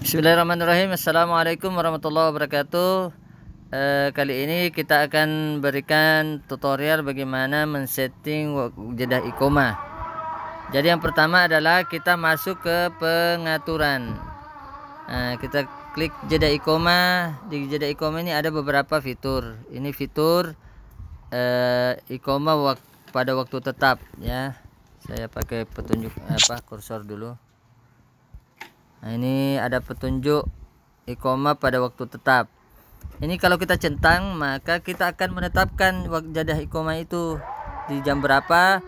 Bismillahirrahmanirrahim. Assalamualaikum warahmatullahi wabarakatuh. Kali ini kita akan berikan tutorial bagaimana men-setting jeda iqomah. Jadi yang pertama adalah kita masuk ke pengaturan. Kita klik jeda iqomah. Di jeda iqomah ini ada beberapa fitur. Ini fitur iqomah pada waktu tetap ya. Saya pakai petunjuk kursor dulu. Nah, ini ada petunjuk iqomah pada waktu tetap. Ini kalau kita centang, maka kita akan menetapkan jadah iqomah itu di jam berapa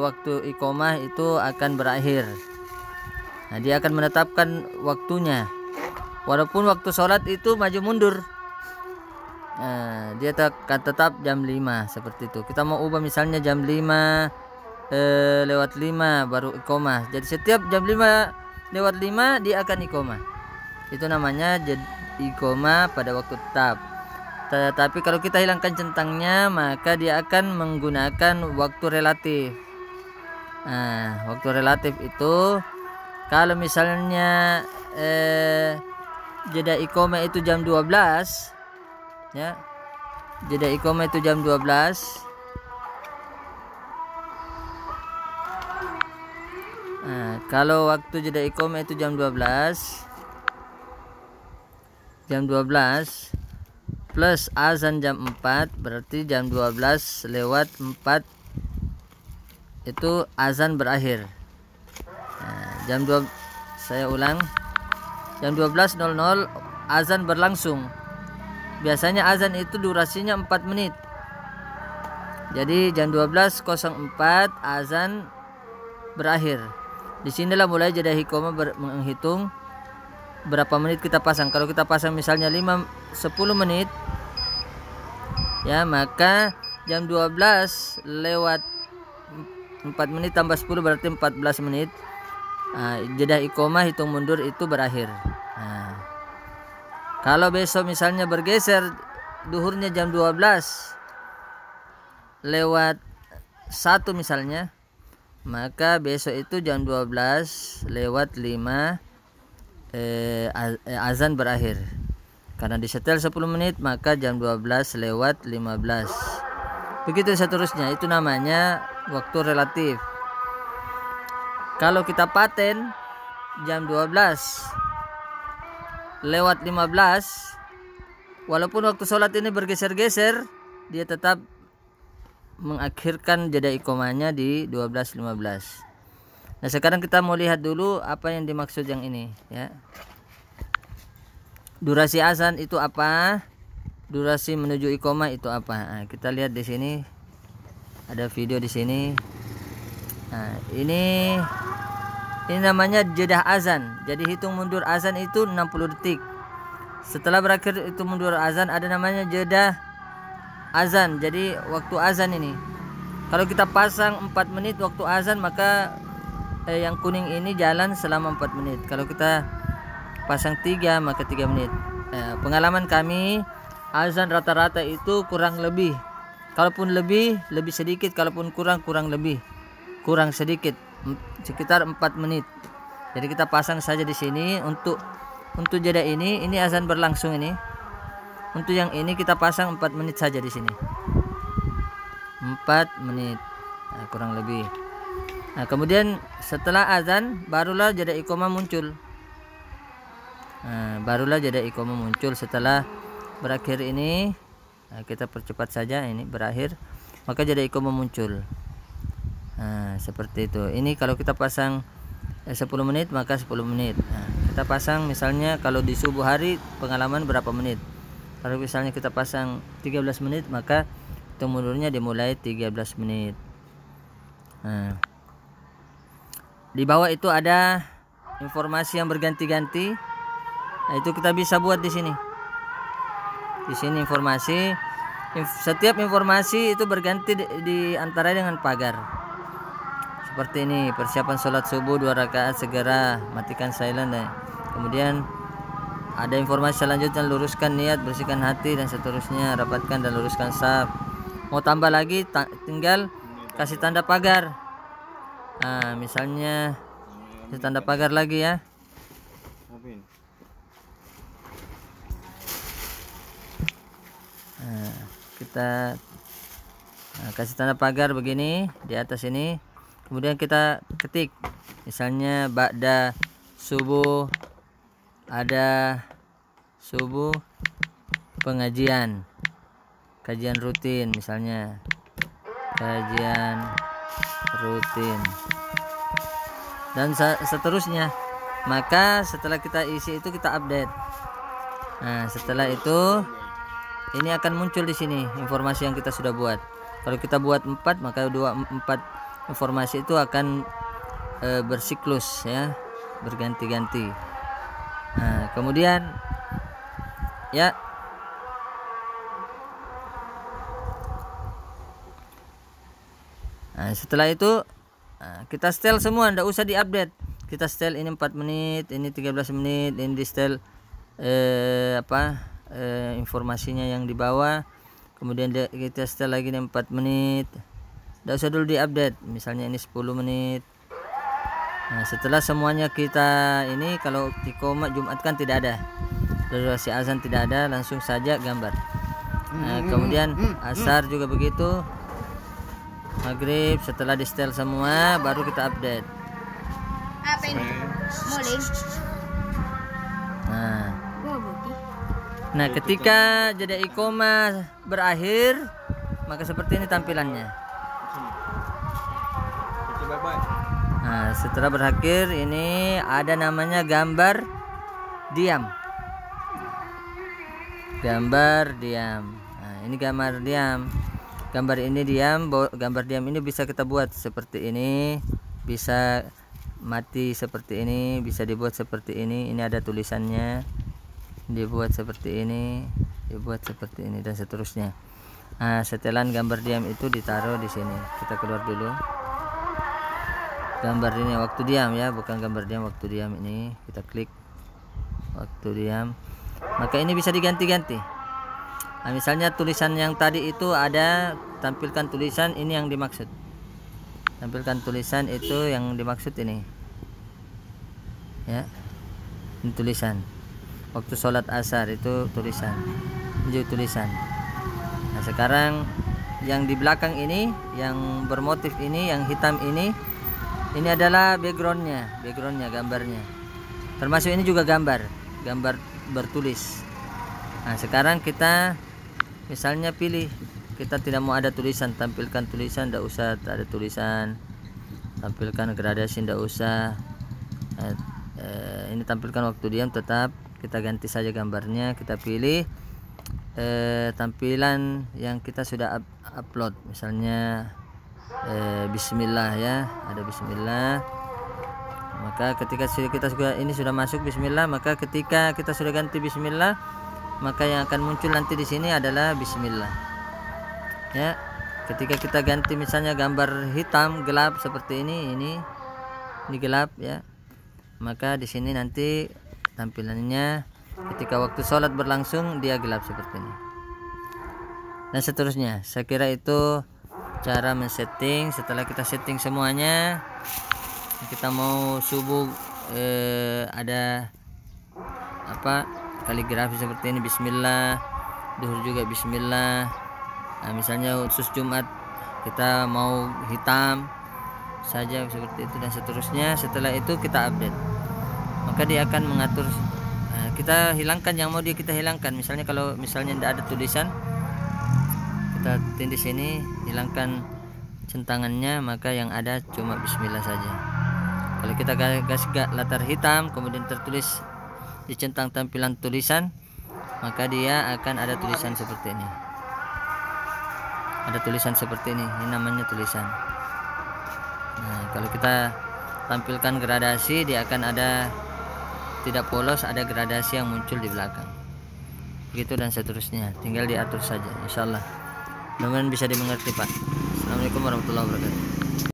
waktu iqomah itu akan berakhir. Nah, dia akan menetapkan waktunya. Walaupun waktu sholat itu maju mundur. Nah, dia akan tetap jam 5 seperti itu. Kita mau ubah misalnya jam 5 lewat 5 baru iqomah. Jadi setiap jam 5 lewat 5 dia akan iqomah. Itu namanya iqomah pada waktu tetap. Tetapi kalau kita hilangkan centangnya, maka dia akan menggunakan waktu relatif. Nah, waktu relatif itu kalau misalnya jeda iqomah itu jam 12 ya. Jeda iqomah itu jam 12. Nah, kalau waktu jeda iqomah itu jam 12 plus azan jam 4, berarti jam 12 lewat 4 itu azan berakhir. Nah, saya ulang, jam 12.00 azan berlangsung. Biasanya azan itu durasinya 4 menit. Jadi jam 12.04 azan berakhir. Disinilah mulai jeda iqomah menghitung berapa menit kita pasang. Kalau kita pasang misalnya 10 menit ya, maka jam 12 lewat 4 menit tambah 10 berarti 14 menit. Jeda iqomah hitung mundur itu berakhir. Kalau besok misalnya bergeser duhurnya jam 12 lewat 1 misalnya, maka besok itu jam 12 lewat 5 azan berakhir. Karena disetel 10 menit, maka jam 12 lewat 15. Begitu seterusnya, itu namanya waktu relatif. Kalau kita paten jam 12 lewat 15, walaupun waktu sholat ini bergeser-geser, dia tetap mengakhirkan jeda iqomahnya di 12.15. Nah, sekarang kita mau lihat dulu apa yang dimaksud yang ini ya. Durasi azan itu apa? Durasi menuju iqomah itu apa? Nah, kita lihat di sini. Ada video di sini. Nah, ini namanya jeda azan. Jadi hitung mundur azan itu 60 detik. Setelah berakhir itu mundur azan ada namanya jeda azan. Jadi waktu azan ini, kalau kita pasang 4 menit waktu azan, maka yang kuning ini jalan selama 4 menit. Kalau kita pasang 3, maka 3 menit. Pengalaman kami, azan rata-rata itu kurang lebih. Kalaupun lebih sedikit, kalaupun kurang lebih. Kurang sedikit, sekitar 4 menit. Jadi kita pasang saja di sini untuk jeda ini azan berlangsung ini. Untuk yang ini kita pasang 4 menit saja di sini. 4 menit. Nah, kurang lebih. Nah, kemudian setelah azan barulah jeda iqomah muncul. Nah, barulah jeda iqomah muncul setelah berakhir ini. Nah, kita percepat saja, ini berakhir, maka jeda iqomah muncul. Nah, seperti itu. Ini kalau kita pasang 10 menit, maka 10 menit. Nah, kita pasang misalnya kalau di subuh hari pengalaman berapa menit. Kalau misalnya kita pasang 13 menit, maka hitung mundurnya dimulai 13 menit. Nah, di bawah itu ada informasi yang berganti-ganti. Nah, itu kita bisa buat di sini. Di sini informasi. Setiap informasi itu berganti di antara dengan pagar. Seperti ini, persiapan sholat subuh 2 rakaat segera, matikan silent. Kemudian ada informasi selanjutnya, luruskan niat, bersihkan hati dan seterusnya, rapatkan dan luruskan shaf. Mau tambah lagi tinggal kasih tanda pagar. Nah, misalnya kasih tanda pagar lagi ya. Nah, kita kasih tanda pagar begini di atas ini, kemudian kita ketik misalnya ba'da subuh, ada subuh pengajian, kajian rutin, misalnya kajian rutin, dan seterusnya. Maka setelah kita isi itu kita update. Nah, setelah itu ini akan muncul di sini informasi yang kita sudah buat. Kalau kita buat 4, maka 4 informasi itu akan bersiklus ya, berganti-ganti. Nah, kemudian ya, nah, setelah itu kita setel semua, ndak usah diupdate. Kita setel ini 4 menit, ini 13 menit, ini di setel informasinya yang di bawah. Kemudian kita setel lagi 4 menit, ndak usah dulu diupdate. Misalnya ini 10 menit. Nah, setelah semuanya kita ini, kalau iqamah Jumat kan tidak ada, durasi azan tidak ada, langsung saja gambar. Nah, kemudian asar juga begitu, maghrib, setelah di setel semua baru kita update. Apa ini? Muling. Nah, ketika jeda iqamah berakhir, maka seperti ini tampilannya. Nah, setelah berakhir ini ada namanya gambar diam. Gambar diam. Nah, ini gambar diam. Gambar ini diam. Gambar diam ini bisa kita buat seperti ini, bisa mati seperti ini, bisa dibuat seperti ini. Ini ada tulisannya, dibuat seperti ini, dibuat seperti ini, dan seterusnya. Nah, setelan gambar diam itu ditaruh di sini. Kita keluar dulu. Gambar ini waktu diam ya, bukan gambar diam waktu diam. Ini kita klik waktu diam, maka ini bisa diganti-ganti. Nah, misalnya tulisan yang tadi itu ada, tampilkan tulisan ini yang dimaksud. Tampilkan tulisan itu yang dimaksud ini ya, ini tulisan waktu sholat asar itu tulisan, ini tulisan. Nah, sekarang yang di belakang ini, yang bermotif ini, yang hitam ini adalah backgroundnya, gambarnya. Termasuk ini juga gambar bertulis. Nah, sekarang kita misalnya pilih, kita tidak mau ada tulisan, tampilkan tulisan, tidak usah ada tulisan. Tampilkan gradasi, tidak usah. Ini tampilkan waktu diam, tetap kita ganti saja gambarnya. Kita pilih tampilan yang kita sudah upload, misalnya bismillah ya, ada bismillah. Maka ketika kita ini sudah masuk bismillah, maka ketika kita sudah ganti bismillah, maka yang akan muncul nanti di sini adalah bismillah ya. Ketika kita ganti misalnya gambar hitam gelap seperti ini gelap ya, maka di sini nanti tampilannya ketika waktu sholat berlangsung dia gelap seperti ini, dan seterusnya. Saya kira itu cara men-setting. Setelah kita setting semuanya, kita mau subuh ada kaligrafi seperti ini, bismillah. Duhur juga bismillah. Nah, misalnya khusus Jumat kita mau hitam saja seperti itu, dan seterusnya. Setelah itu kita update, maka dia akan mengatur. Kita hilangkan yang mau kita hilangkan. Misalnya kalau tidak ada tulisan, kita tindih sini, hilangkan centangannya, maka yang ada cuma bismillah saja. Kalau kita kasih latar hitam, kemudian tertulis dicentang tampilan tulisan, maka dia akan ada tulisan seperti ini. Ada tulisan seperti ini namanya tulisan. Nah, kalau kita tampilkan gradasi, dia akan ada, tidak polos, ada gradasi yang muncul di belakang. Begitu dan seterusnya. Tinggal diatur saja, insyaallah. Mudah-mudahan bisa dimengerti, Pak. Assalamualaikum warahmatullahi wabarakatuh.